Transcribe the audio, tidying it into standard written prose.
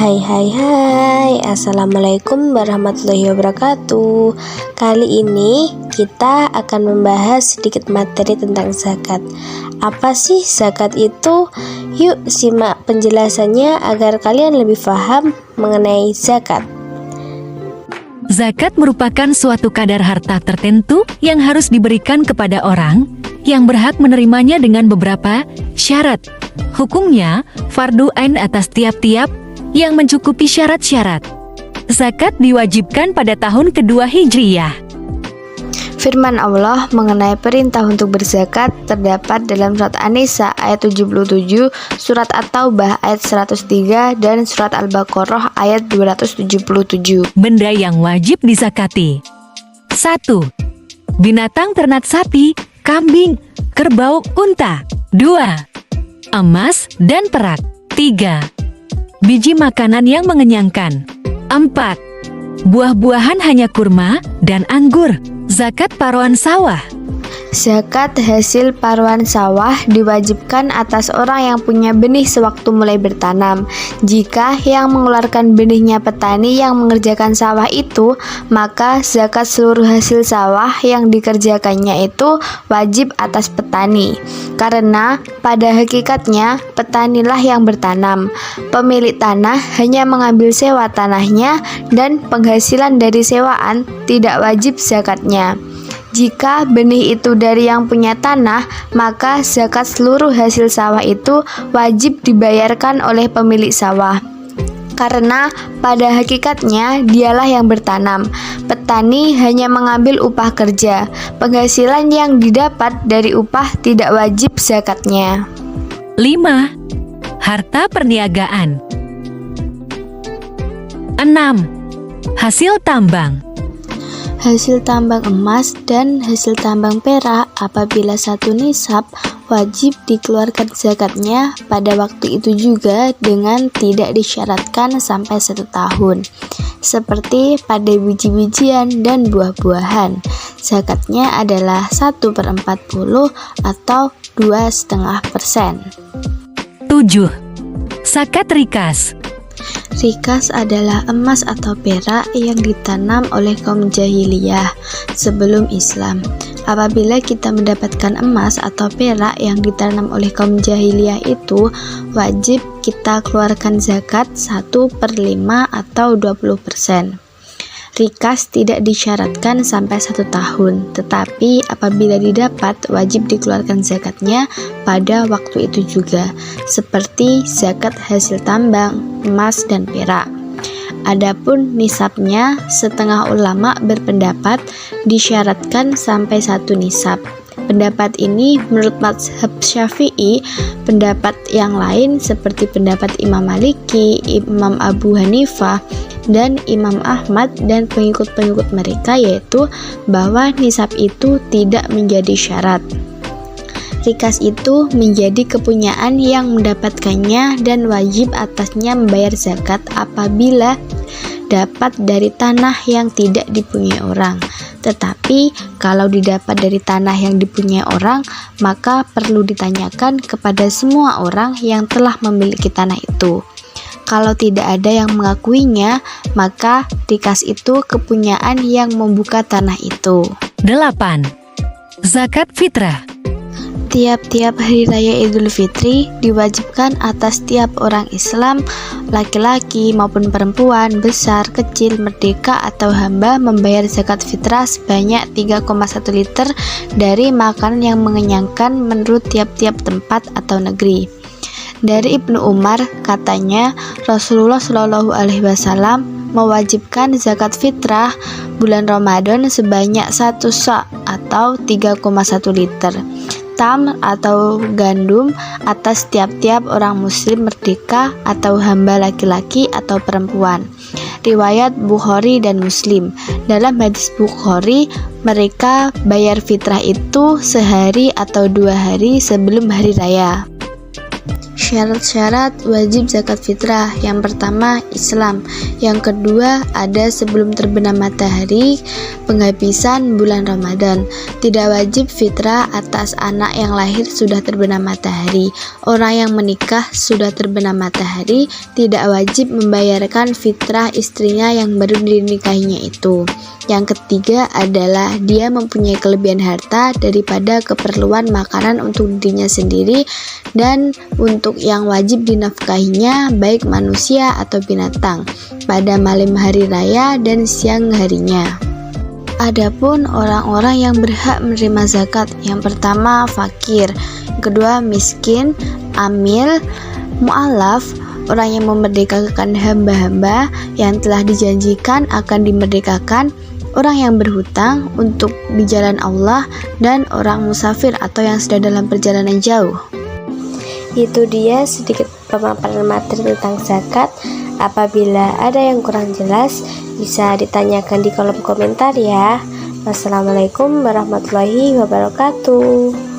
Hai, Assalamualaikum warahmatullahi wabarakatuh. Kali ini kita akan membahas sedikit materi tentang zakat. Apa sih zakat itu? Yuk simak penjelasannya agar kalian lebih paham mengenai zakat. Zakat merupakan suatu kadar harta tertentu yang harus diberikan kepada orang yang berhak menerimanya dengan beberapa syarat. Hukumnya, fardu ain atas tiap-tiap yang mencukupi syarat-syarat. Zakat diwajibkan pada tahun kedua Hijriyah. Firman Allah mengenai perintah untuk berzakat terdapat dalam surat An-Nisa ayat 77, surat At-Taubah ayat 103, dan surat Al-Baqarah ayat 277. Benda yang wajib dizakati. 1. Binatang ternak sapi, kambing, kerbau, unta. 2. Emas dan perak. 3. Biji makanan yang mengenyangkan. 4. Buah-buahan hanya kurma dan anggur. Zakat paruan sawah. Zakat hasil paruan sawah diwajibkan atas orang yang punya benih sewaktu mulai bertanam. Jika yang mengeluarkan benihnya petani yang mengerjakan sawah itu, maka zakat seluruh hasil sawah yang dikerjakannya itu wajib atas petani. Karena pada hakikatnya petanilah yang bertanam. Pemilik tanah hanya mengambil sewa tanahnya dan penghasilan dari sewaan tidak wajib zakatnya. Jika benih itu dari yang punya tanah, maka zakat seluruh hasil sawah itu wajib dibayarkan oleh pemilik sawah. Karena pada hakikatnya dialah yang bertanam. Petani hanya mengambil upah kerja. Penghasilan yang didapat dari upah tidak wajib zakatnya. 5. Harta perniagaan. 6. Hasil tambang. Hasil tambang emas dan hasil tambang perak apabila satu nisab wajib dikeluarkan zakatnya pada waktu itu juga dengan tidak disyaratkan sampai 1 tahun. Seperti pada biji-bijian dan buah-buahan, zakatnya adalah 1/40 atau 2,5%. 7. Zakat rikas. Rikas adalah emas atau perak yang ditanam oleh kaum jahiliyah sebelum Islam. Apabila kita mendapatkan emas atau perak yang ditanam oleh kaum jahiliyah itu, wajib kita keluarkan zakat 1/5 atau 20%. Rikas tidak disyaratkan sampai 1 tahun, tetapi apabila didapat wajib dikeluarkan zakatnya pada waktu itu juga, seperti zakat hasil tambang, emas dan perak. Adapun nisabnya, setengah ulama berpendapat disyaratkan sampai 1 nisab. Pendapat ini menurut mazhab Syafi'i. Pendapat yang lain seperti pendapat Imam Maliki, Imam Abu Hanifah, dan Imam Ahmad dan pengikut-pengikut mereka yaitu bahwa nisab itu tidak menjadi syarat. Rikas itu menjadi kepunyaan yang mendapatkannya dan wajib atasnya membayar zakat apabila dapat dari tanah yang tidak dipunyai orang. Tetapi kalau didapat dari tanah yang dipunyai orang, maka perlu ditanyakan kepada semua orang yang telah memiliki tanah itu. Kalau tidak ada yang mengakuinya, maka rikas itu kepunyaan yang membuka tanah itu. 8. Zakat fitrah. Tiap-tiap hari raya Idul Fitri diwajibkan atas tiap orang Islam, laki-laki maupun perempuan, besar, kecil, merdeka atau hamba membayar zakat fitrah sebanyak 3,1 liter dari makanan yang mengenyangkan menurut tiap-tiap tempat atau negeri. Dari Ibnu Umar katanya Rasulullah Shallallahu Alaihi Wasallam mewajibkan zakat fitrah bulan Ramadan sebanyak 1 sa' atau 3,1 liter tam atau gandum atas tiap-tiap orang muslim merdeka atau hamba laki-laki atau perempuan. Riwayat Bukhari dan Muslim. Dalam hadis Bukhari, mereka bayar fitrah itu sehari atau 2 hari sebelum hari raya. syarat-syarat wajib zakat fitrah. Yang pertama, Islam. Yang kedua, ada sebelum terbenam matahari, penghabisan bulan Ramadan. Tidak wajib fitrah atas anak yang lahir sudah terbenam matahari. Orang yang menikah sudah terbenam matahari tidak wajib membayarkan fitrah istrinya yang baru dinikahinya itu. Yang ketiga adalah dia mempunyai kelebihan harta daripada keperluan makanan untuk dirinya sendiri dan untuk yang wajib dinafkahinya baik manusia atau binatang pada malam hari raya dan siang harinya. Adapun orang-orang yang berhak menerima zakat, yang pertama fakir, yang kedua miskin, amil, mu'alaf, orang yang memerdekakan hamba-hamba yang telah dijanjikan akan dimerdekakan, orang yang berhutang untuk di jalan Allah, dan orang musafir atau yang sedang dalam perjalanan jauh. Itu dia sedikit pemaparan materi tentang zakat. Apabila ada yang kurang jelas, bisa ditanyakan di kolom komentar ya. Wassalamualaikum warahmatullahi wabarakatuh.